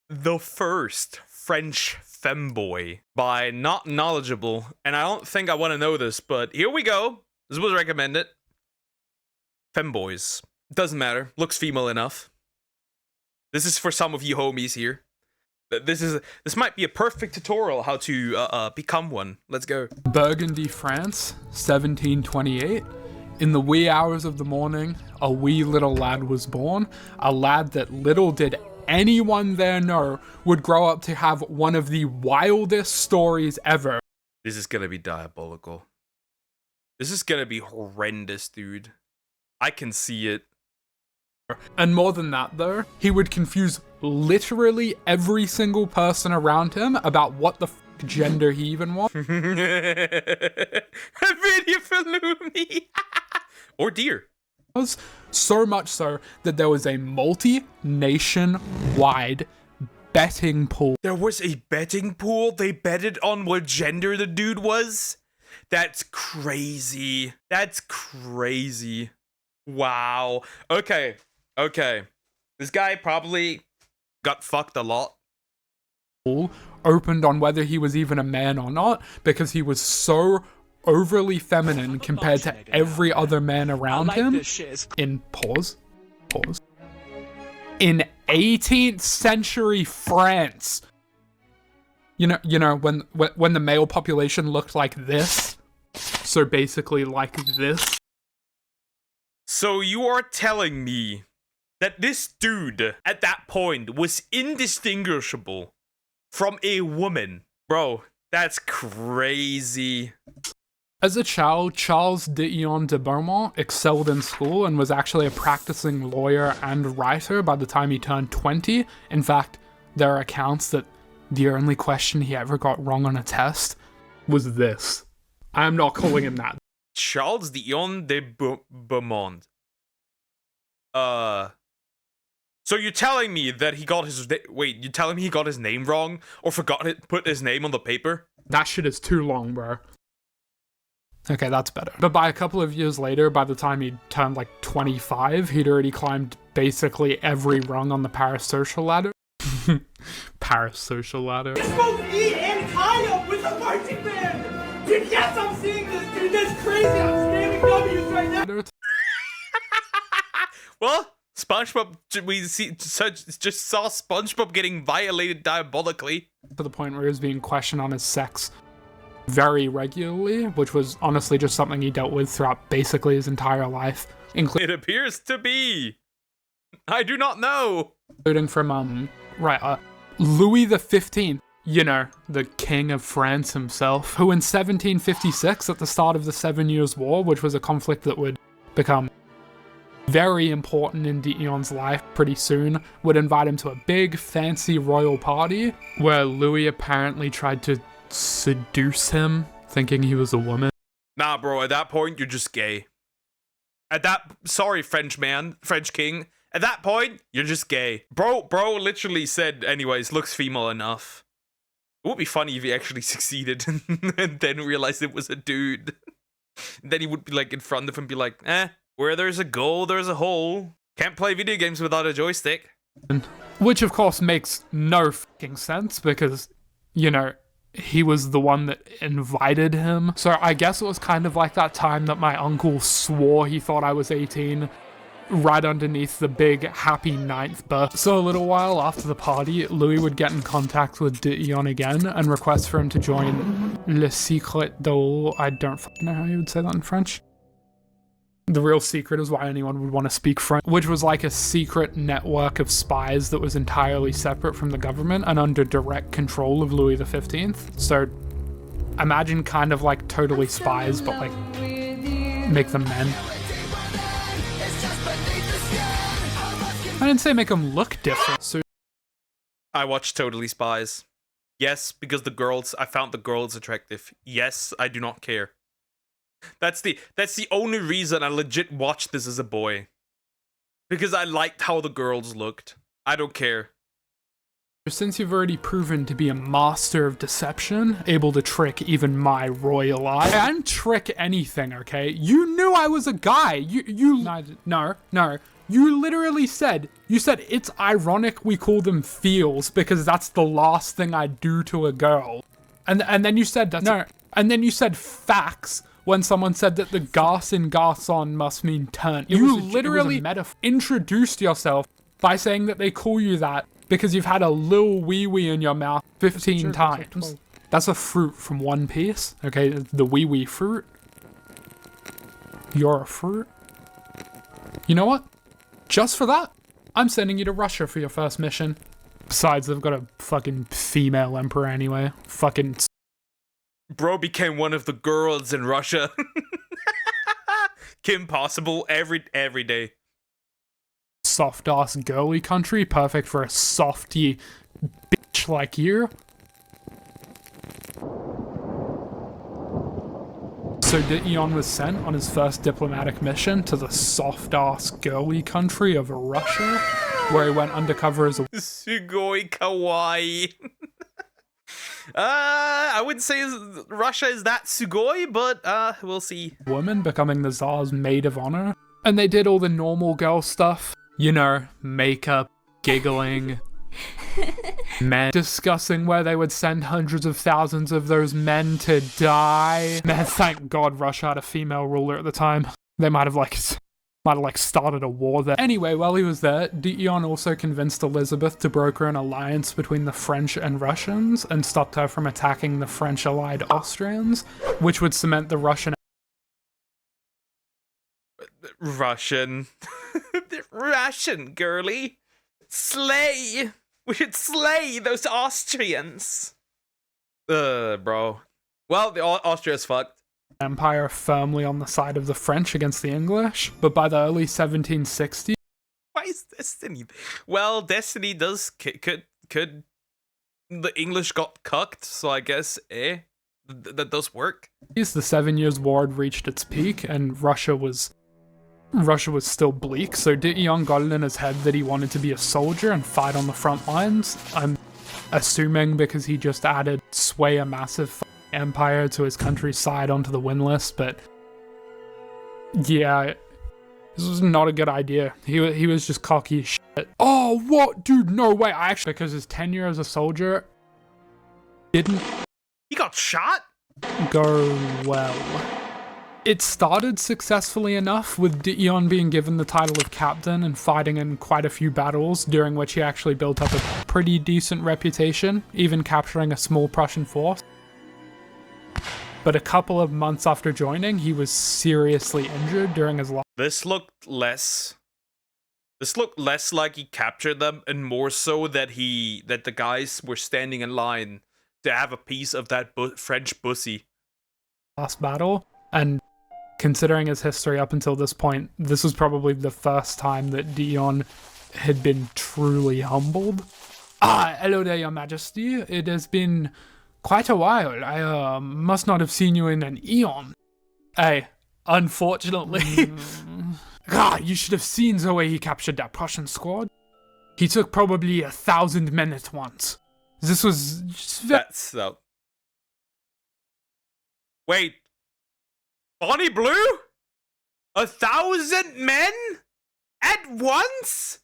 the first French femboy by Not Knowledgeable, and I don't think I want to know this, but here we go. This was recommended. Femboys. Doesn't matter. Looks female enough. This is for some of you homies here. This might be a perfect tutorial how to become one. Let's go. Burgundy, France, 1728. In the wee hours of the morning, a wee little lad was born, a lad that little did anyone there know would grow up to have one of the wildest stories ever. This is gonna be diabolical. This is gonna be horrendous, dude. I can see it. And more than that though, he would confuse literally every single person around him about what the gender he even was. A video for Lumi. Or deer. So much so that there was a multi-nation-wide betting pool. There was a betting pool? They betted on what gender the dude was? That's crazy. That's crazy. Wow. Okay. This guy probably got fucked a lot. Opened on whether he was even a man or not, because he was so overly feminine compared to every other man around him. In in 18th century France. You know when the male population looked like this. So basically like this. So you are telling me that this dude at that point was indistinguishable from a woman? Bro, that's crazy. As a child, Charles d'Eon de Beaumont excelled in school and was actually a practicing lawyer and writer by the time he turned 20. In fact, there are accounts that the only question he ever got wrong on a test was this. I'm not calling him that. Charles d'Eon de Beaumont. So you're telling me that he got his... Wait, you're telling me he got his name wrong? Or forgot to put his name on the paper? That shit is too long, bro. Okay, that's better. But by a couple of years later, by the time he turned like 25, he'd already climbed basically every rung on the parasocial ladder. Parasocial ladder. It's both me and Kyle with the marching band! Dude, yes, I'm seeing this, dude, that's crazy! I'm spamming W's right now! Well, SpongeBob, we just saw SpongeBob getting violated diabolically. To the point where he was being questioned on his sex very regularly, which was honestly just something he dealt with throughout basically his entire life. It appears to be. I do not know. Including from, Louis XV, you know, the King of France himself, who in 1756, at the start of the 7 Years' War, which was a conflict that would become very important in d'Eon's life pretty soon, would invite him to a big, fancy royal party, where Louis apparently tried to seduce thinking he was a woman. Nah, bro, at that point, you're just gay. Sorry, French king. At that point, you're just gay. Bro literally said, anyways, looks female enough. It would be funny if he actually succeeded and then realized it was a dude. Then he would be like in front of him, be like, where there's a goal, there's a hole. Can't play video games without a joystick. Which of course makes no fucking sense because, you know, he was the one that invited him. So I guess it was kind of like that time that my uncle swore he thought I was 18, right underneath the big happy 9th birthday. So a little while after the party, Louis would get in contact with d'Eon again and request for him to join Le Secret de... I don't fucking know how you would say that in French. The real secret is why anyone would want to speak French, which was like a secret network of spies that was entirely separate from the government and under direct control of Louis XV. So imagine kind of like Totally Spies, but like make them men. I didn't say make them look different. So I watched Totally Spies. Yes, because I found the girls attractive. Yes, I do not care. That's the only reason I legit watched this as a boy. Because I liked how the girls looked. I don't care. Since you've already proven to be a master of deception, able to trick even my royal eye, and trick anything, okay? You knew I was a guy. No. You literally said, it's ironic we call them feels because that's the last thing I'd do to a girl. And then you said and then you said facts when someone said that the gas in gas on must mean turn. You literally introduced yourself by saying that they call you that because you've had a little wee-wee in your mouth 15 times. That's a fruit from One Piece, okay? The wee-wee fruit. You're a fruit. You know what? Just for that, I'm sending you to Russia for your first mission. Besides, they've got a fucking female emperor anyway. Fucking... Bro became one of the girls in Russia. Kim Possible every day. Soft-ass girly country, perfect for a softy bitch like you. So Eon was sent on his first diplomatic mission to the soft-ass girly country of Russia, where he went undercover as a... Sugoi kawaii. I wouldn't say Russia is that sugoi, but we'll see. Woman, becoming the Tsar's maid of honor. And they did all the normal girl stuff. You know, makeup, giggling, men discussing where they would send hundreds of thousands of those men to die. Man, thank God Russia had a female ruler at the time. They might have started a war there. Anyway, while he was there, Eon also convinced Elizabeth to broker an alliance between the French and Russians and stopped her from attacking the French allied Austrians, which would cement the Russian Russian girly. Slay. We should slay those Austrians. Bro. Well, the Austria's fucked. Empire firmly on the side of the French against the English, but by the early 1760s... Why is Destiny? Well, Destiny does... Could... The English got cucked, so I guess, that does work. The 7 Years' War had reached its peak, and Russia was still bleak, so Eon got it in his head that he wanted to be a soldier and fight on the front lines. I'm assuming because he just added sway a massive empire to his country's side onto the win list, but yeah, this was not a good idea. He was just cocky as shit. Oh, what? Dude, no way. Because his tenure as a soldier didn't... He got shot? ...go well. It started successfully enough, with Eon being given the title of captain and fighting in quite a few battles, during which he actually built up a pretty decent reputation, even capturing a small Prussian force. But a couple of months after joining, he was seriously injured during his life. This looked less like he captured them, and more so that the guys were standing in line to have a piece of that French bussy. Last battle, and considering his history up until this point, this was probably the first time that Eon had been truly humbled. Hello there, Your Majesty. It has been quite a while. I must not have seen you in an eon. Hey, unfortunately. God, you should have seen the way he captured that Prussian squad. He took probably 1,000 men at once. This was just That's so... Wait. Bonnie Blue? 1,000 men? At once?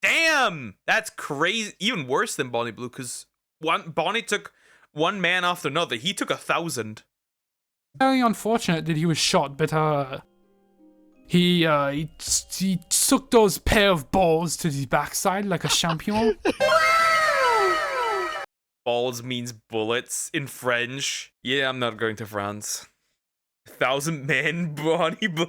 Damn! That's crazy. Even worse than Bonnie Blue, because Bonnie took one man after another. He took 1,000. Very unfortunate that he was shot, but he took those pair of balls to the backside like a champion. Balls means bullets in French. Yeah, I'm not going to France. 1,000 men, Bonnie Blue.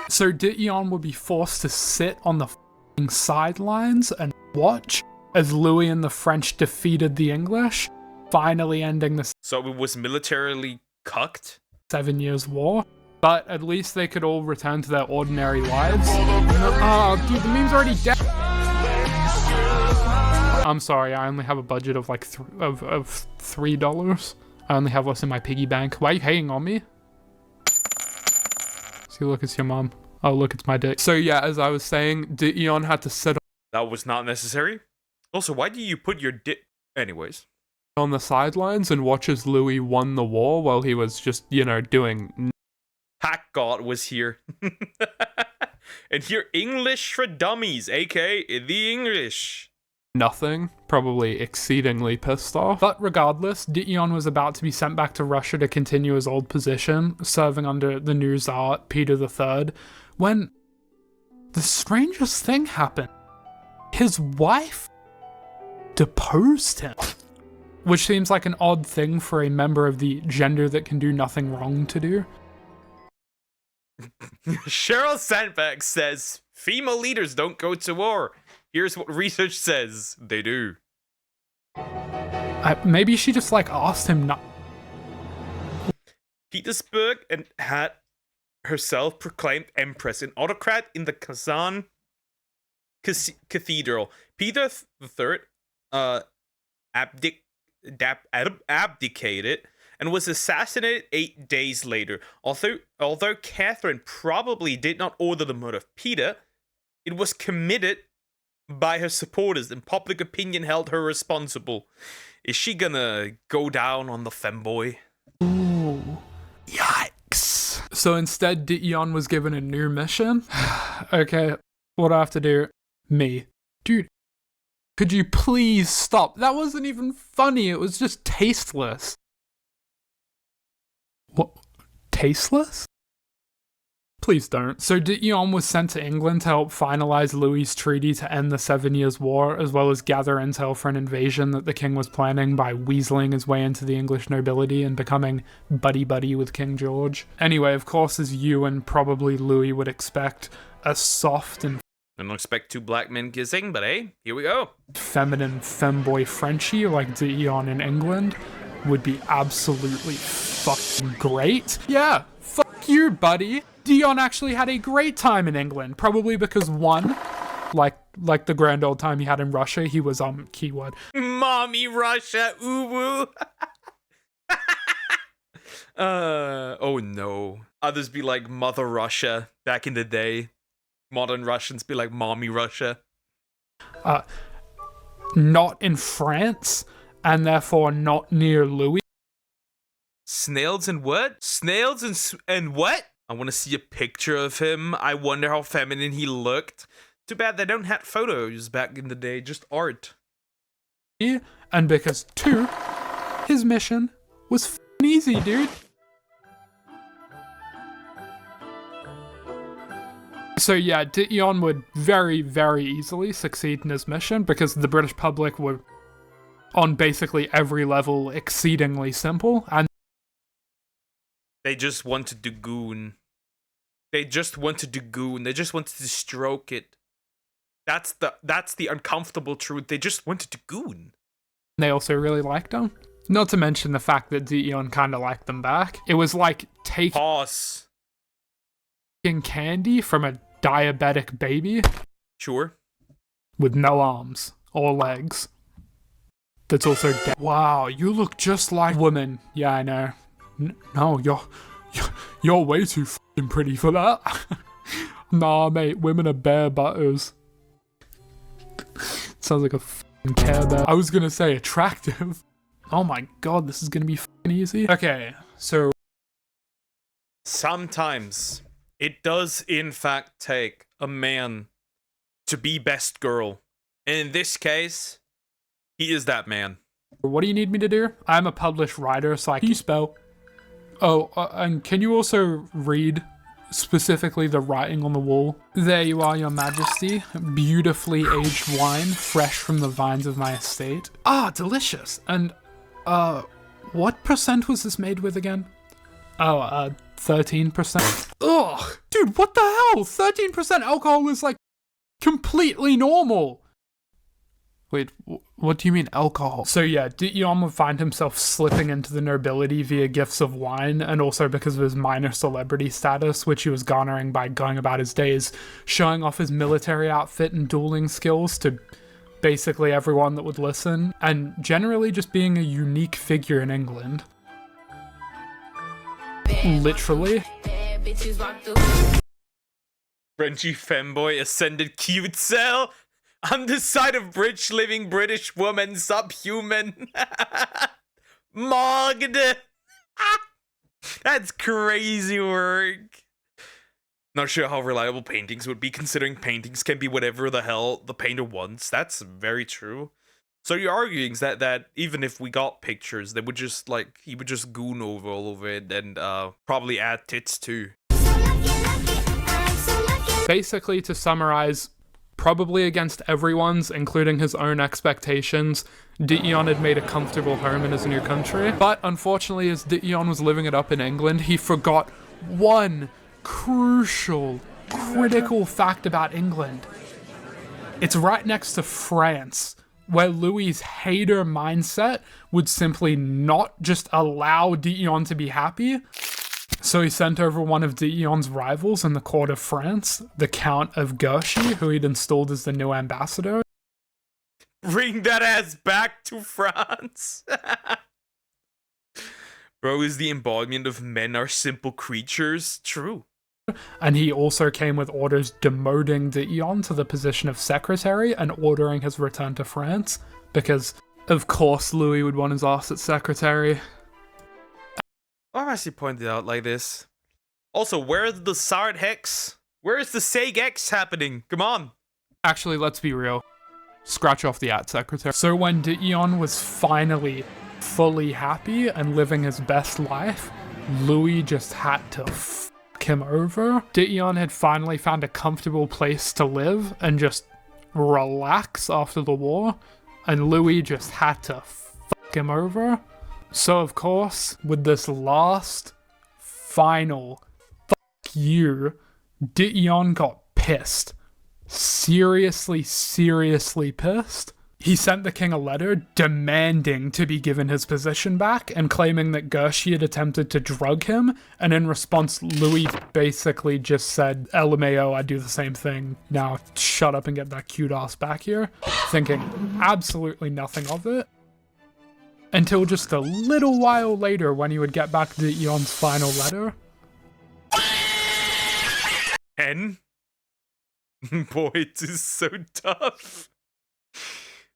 So Eon would be forced to sit on the f***ing sidelines and watch as Louis and the French defeated the English, finally ending the... So it was militarily cucked? 7 Years' War. But at least they could all return to their ordinary lives. Oh, dude, the meme's already dead. I'm sorry, I only have a budget of like $3. I only have what's in my piggy bank. Why are you hating on me? See, look, it's your mom. Oh, look, it's my dick. So yeah, as I was saying, Eon had to sit That was not necessary. Also, why do you put your dick... Anyways. On the sidelines and watch as Louis won the war while he was just, you know, doing... Hack God was here. And here, English for Dummies, aka The English. Nothing, probably exceedingly pissed off. But regardless, Dition was about to be sent back to Russia to continue his old position, serving under the new Tsar, Peter III, when the strangest thing happened. His wife deposed him. Which seems like an odd thing for a member of the gender that can do nothing wrong to do. Sheryl Sandberg says, female leaders don't go to war. Here's what research says they do. Maybe she just like asked him not. Petersburg and had herself proclaimed empress and autocrat in the Kazan Cathedral. Peter III abdicated and was assassinated 8 days later. Although Catherine probably did not order the murder of Peter, it was committed by her supporters, and public opinion held her responsible. Is she gonna go down on the femboy? Ooh. Yikes. So instead, Dition was given a new mission. Okay, what do I have to do? Me. Dude, could you please stop? That wasn't even funny, it was just tasteless. What? Tasteless? Please don't. So Dition was sent to England to help finalize Louis's treaty to end the 7 Years' War, as well as gather intel for an invasion that the king was planning by weaseling his way into the English nobility and becoming buddy-buddy with King George. Anyway, of course, as you and probably Louis would expect, a soft and I don't expect 2 black men kissing, but hey, here we go. feminine femboy Frenchie like Dition in England would be absolutely fucking great. Yeah, fuck you, buddy. Dion actually had a great time in England, probably because one, like the grand old time he had in Russia, he was keyword Mommy Russia, uwu. Oh no. Others be like Mother Russia back in the day. Modern Russians be like Mommy Russia. Not in France, and therefore not near Louis. Snails and what? Snails and what? I want to see a picture of him. I wonder how feminine he looked. Too bad they don't have photos back in the day, just art. And because 2, his mission was f***ing easy, dude. So yeah, Dition would very, very easily succeed in his mission because the British public were, on basically every level, exceedingly simple, and they just wanted to goon. They just wanted to goon. They just wanted to stroke it. That's the uncomfortable truth. They just wanted to goon. They also really liked him. Not to mention the fact that Dition kind of liked them back. It was like taking candy from a diabetic baby. Sure. With no arms or legs. That's also dead. Wow, you look just like women. Yeah, I know. No, you're way too f***ing pretty for that. Nah, mate, women are bare butters. Sounds like a f***ing Care Bear. I was gonna say attractive. Oh my god, this is gonna be f***ing easy. Okay, so sometimes it does in fact take a man to be best girl. And in this case, he is that man. What do you need me to do? I'm a published writer, so I can spell. Oh, and can you also read specifically the writing on the wall? There you are, your majesty. Beautifully aged wine, fresh from the vines of my estate. Ah, delicious. And, what percent was this made with again? Oh, 13%. Ugh, dude, what the hell? 13% alcohol is, like, completely normal. Wait, what do you mean alcohol? So yeah, Dition would find himself slipping into the nobility via gifts of wine, and also because of his minor celebrity status, which he was garnering by going about his days showing off his military outfit and dueling skills to basically everyone that would listen, and generally just being a unique figure in England. Literally. Frenchie femboy ascended cute cell. On the side of bridge living British woman subhuman. Mogged. That's crazy work. Not sure how reliable paintings would be, considering paintings can be whatever the hell the painter wants. That's very true. So you're arguing that even if we got pictures, they would just like he would just goon over all over it and probably add tits too. Basically, to summarize, probably against everyone's, including his own expectations, Dion had made a comfortable home in his new country. But unfortunately, as Dion was living it up in England, he forgot one crucial, critical fact about England. It's right next to France, where Louis's hater mindset would simply not just allow Dion to be happy. So he sent over one of Dion's rivals in the court of France, the Count of Guerchy, who he'd installed as the new ambassador. Bring that ass back to France. Bro is the embodiment of men are simple creatures. True. And he also came with orders demoting Dion to the position of secretary and ordering his return to France, because of course Louis would want his ass at secretary. I'm actually pointed out like this. Also, where's the Sard Hex? Where is the Seg X happening? Come on. Actually, let's be real. Scratch off the at secretary. So when Dion was finally fully happy and living his best life, Louis just had to him over. Dion had finally found a comfortable place to live and just relax after the war, and Louis just had to him over. So of course, with this last, final you, Dion got pissed. Seriously pissed. He sent the king a letter demanding to be given his position back and claiming that Guerchy had attempted to drug him, and in response, Louis basically just said, LMAO, I do the same thing. Now shut up and get that cute ass back here. Thinking absolutely nothing of it. Until just a little while later when he would get back to Dion's final letter. N? Boy, it is so tough.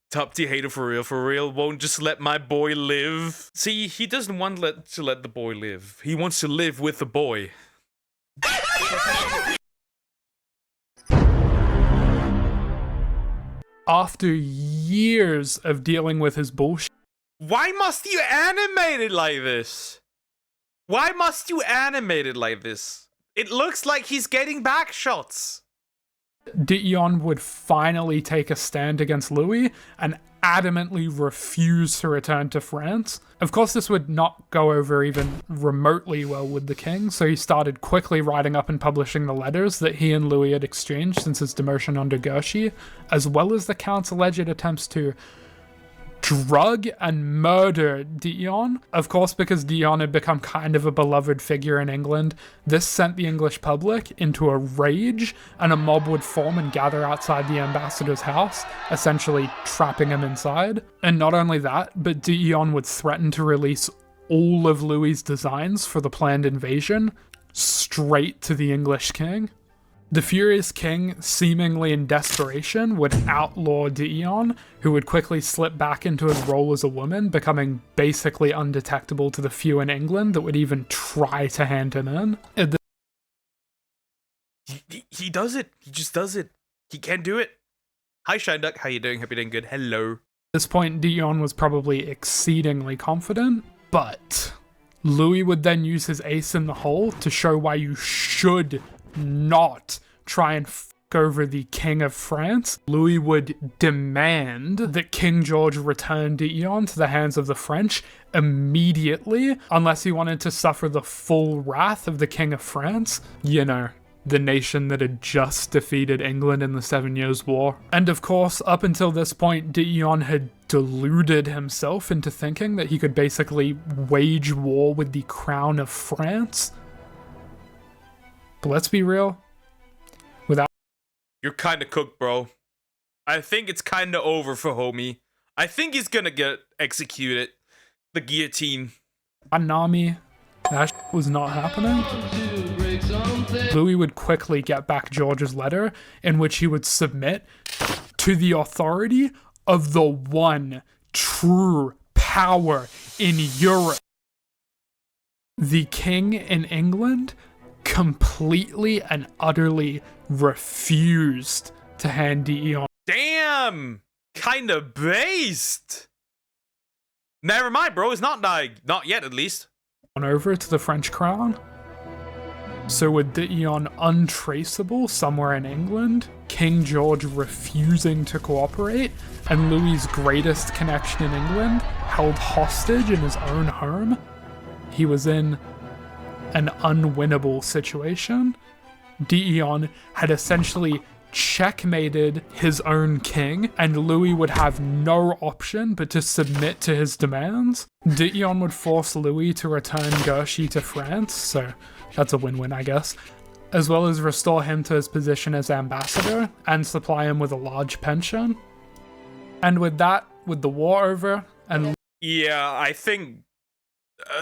Top tier hater for real, won't just let my boy live. See, he doesn't want to let the boy live. He wants to live with the boy. After years of dealing with his bullshit. Why must you animate it like this? Why must you animate it like this? It looks like he's getting back shots. Dion would finally take a stand against Louis and adamantly refuse to return to France. Of course, this would not go over even remotely well with the king, so he started quickly writing up and publishing the letters that he and Louis had exchanged since his demotion under Guerchy, as well as the count's alleged attempts to drug and murder Dion. Of course, because Dion had become kind of a beloved figure in England, this sent the English public into a rage, and a mob would form and gather outside the ambassador's house, essentially trapping him inside. And not only that, but Dion would threaten to release all of Louis's designs for the planned invasion straight to the English king. The furious king, seemingly in desperation, would outlaw Dion, who would quickly slip back into his role as a woman, becoming basically undetectable to the few in England that would even try to hand him in. He does it. He just does it. He can do it. Hi, Shine Duck. How you doing? Hope you're doing good. Hello. At this point, Dion was probably exceedingly confident, but Louis would then use his ace in the hole to show why you should not try and over the King of France. Louis would demand that King George return Dion to the hands of the French immediately, unless he wanted to suffer the full wrath of the King of France. You know, the nation that had just defeated England in the 7 Years' War. And of course, up until this point, Dion had deluded himself into thinking that he could basically wage war with the crown of France. But let's be real. You're kinda cooked, bro. I think it's kinda over for homie. I think he's gonna get executed. The guillotine. An army. That was not happening. Louis would quickly get back George's letter, in which he would submit to the authority of the one true power in Europe. The king in England completely and utterly refused to hand Dion Damn! Kinda based! Never mind, bro. It's not dying. Not yet, at least. over to the French crown. So with Dion untraceable somewhere in England, King George refusing to cooperate, and Louis's greatest connection in England held hostage in his own home, he was in an unwinnable situation. Dion had essentially checkmated his own king, and Louis would have no option but to submit to his demands. Dion would force Louis to return Guerchy to France, so that's a win-win, I guess, as well as restore him to his position as ambassador and supply him with a large pension. And with that, with the war over, and Yeah, I think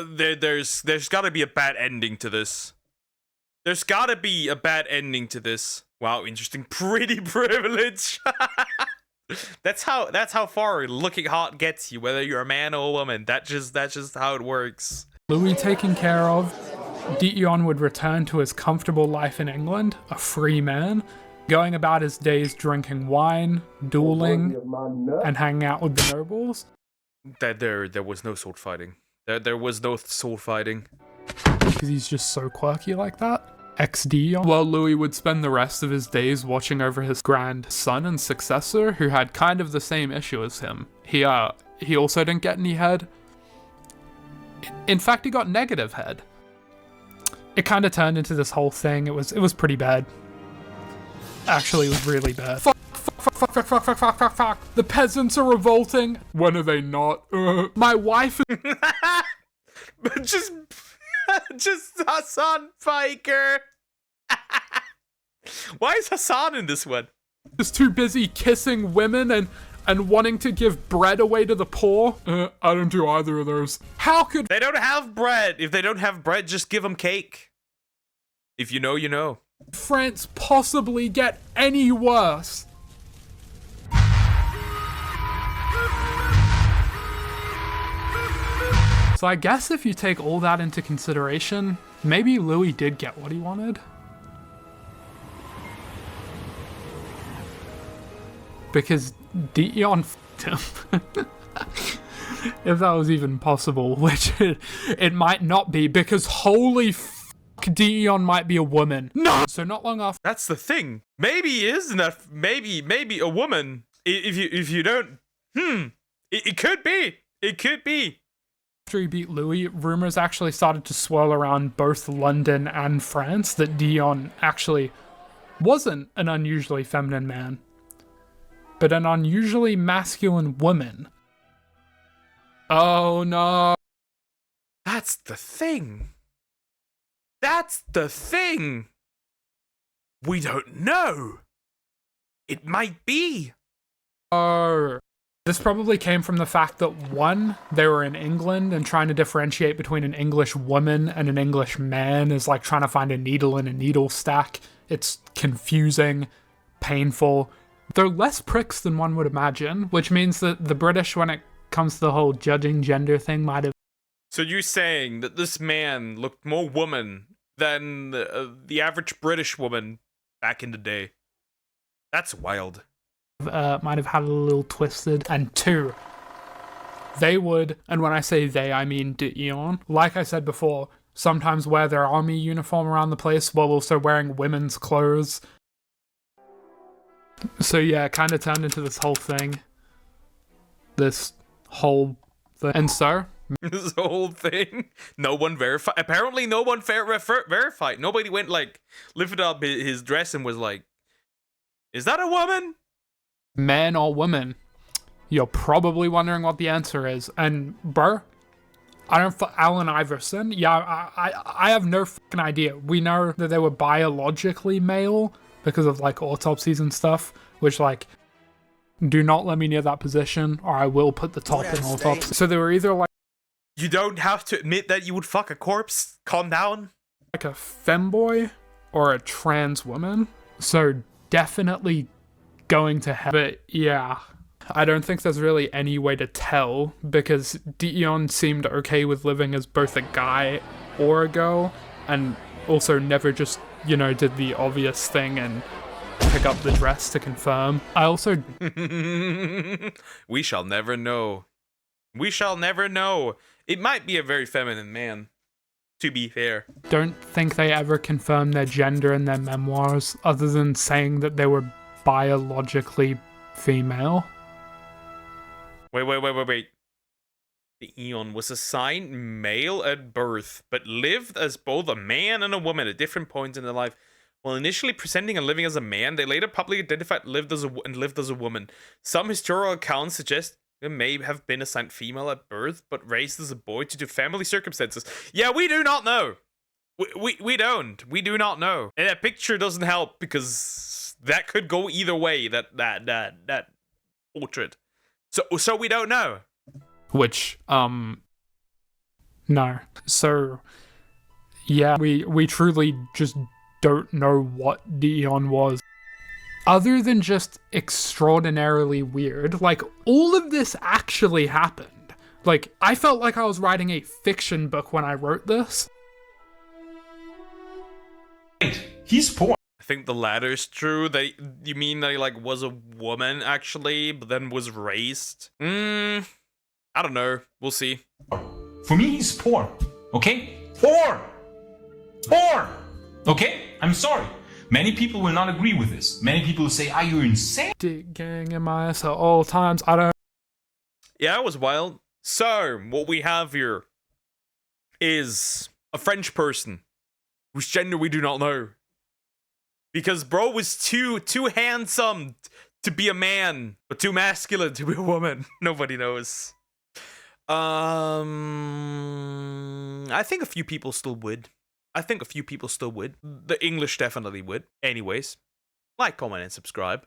there's gotta be a bad ending to this. There's gotta be a bad ending to this. Wow, interesting. Pretty privilege. That's how far looking hot gets you, whether you're a man or a woman. That's just how it works. Louis taken care of, Dion would return to his comfortable life in England, a free man, going about his days drinking wine, dueling, and hanging out with the nobles. There was no sword fighting. There was no sword fighting. Because he's just so quirky like that. XD. While Louis would spend the rest of his days watching over his grandson and successor, who had kind of the same issue as him. He also didn't get any head. In fact, he got negative head. It kind of turned into this whole thing. It was pretty bad. Actually, it was really bad. Fuck. The peasants are revolting. When are they not? My wife is just Hassan Piker. Why is Hassan in this one? too busy kissing women and wanting to give bread away to the poor. I don't do either of those. How could They don't have bread. If they don't have bread, just give them cake. If you know, you know. France possibly get any worse? So I guess if you take all that into consideration, maybe Louis did get what he wanted. Because Dion f***ed him. If that was even possible, which it might not be, because holy f***, Dion might be a woman. No! So not long after That's the thing. Maybe isn't that maybe a woman. If you don't, it could be. It could be. after he beat Louis, rumors actually started to swirl around both London and France that Dion actually wasn't an unusually feminine man, but an unusually masculine woman. Oh no. That's the thing. That's the thing. We don't know. It might be. Oh. This probably came from the fact that, one, they were in England, and trying to differentiate between an English woman and an English man is like trying to find a needle in a needle stack. It's confusing, painful. They're less pricks than one would imagine, which means that the British, when it comes to the whole judging gender thing, might have... So you're saying that this man looked more woman than the average British woman back in the day? That's wild. Might have had a little twisted. And two, they would, and when I say they, I mean Dion, like I said before, sometimes wear their army uniform around the place while also wearing women's clothes. So yeah, it kind of turned into this whole thing. This whole thing. And so... This whole thing. No one verified. Apparently no one verified. Nobody went like, lifted up his dress and was like, is that a woman? Man or woman? You're probably wondering what the answer is. And bro, I don't Allen Iverson. Yeah, I have no fucking idea. We know that they were biologically male because of like autopsies and stuff, which like, do not let me near that position or I will put the top in autopsy. So they were either like You don't have to admit that you would fuck a corpse. Calm down. like a femboy or a trans woman. So definitely going to hell. But yeah, I don't think there's really any way to tell because Dion seemed okay with living as both a guy or a girl, and also never just, you know, did the obvious thing and pick up the dress to confirm. I also We shall never know. We shall never know. It might be a very feminine man, to be fair. don't think they ever confirmed their gender in their memoirs, other than saying that they were biologically female. Wait. The Eon was assigned male at birth, but lived as both a man and a woman at different points in their life. While initially presenting and living as a man, they later publicly identified lived as a woman. Some historical accounts suggest they may have been assigned female at birth, but raised as a boy due to family circumstances. Yeah, we do not know. We don't. We do not know. And that picture doesn't help because that could go either way. That portrait. So we don't know. Which, no. So, yeah, we truly just don't know what Dion was. Other than just extraordinarily weird, like, all of this actually happened. Like, I felt like I was writing a fiction book when I wrote this. He's poor. I think the latter is true. You mean that he like was a woman actually, but then was raised? I don't know. We'll see. For me, he's poor. Okay? Poor! Okay? I'm sorry. Many people will not agree with this. Many people will say, are you insane? Dick gang in my ass at all times. I don't. Yeah, it was wild. So, what we have here is a French person whose gender we do not know. Because bro was too handsome to be a man, but too masculine to be a woman. Nobody knows. I think a few people still would. The English definitely would. Anyways, like, comment, and subscribe.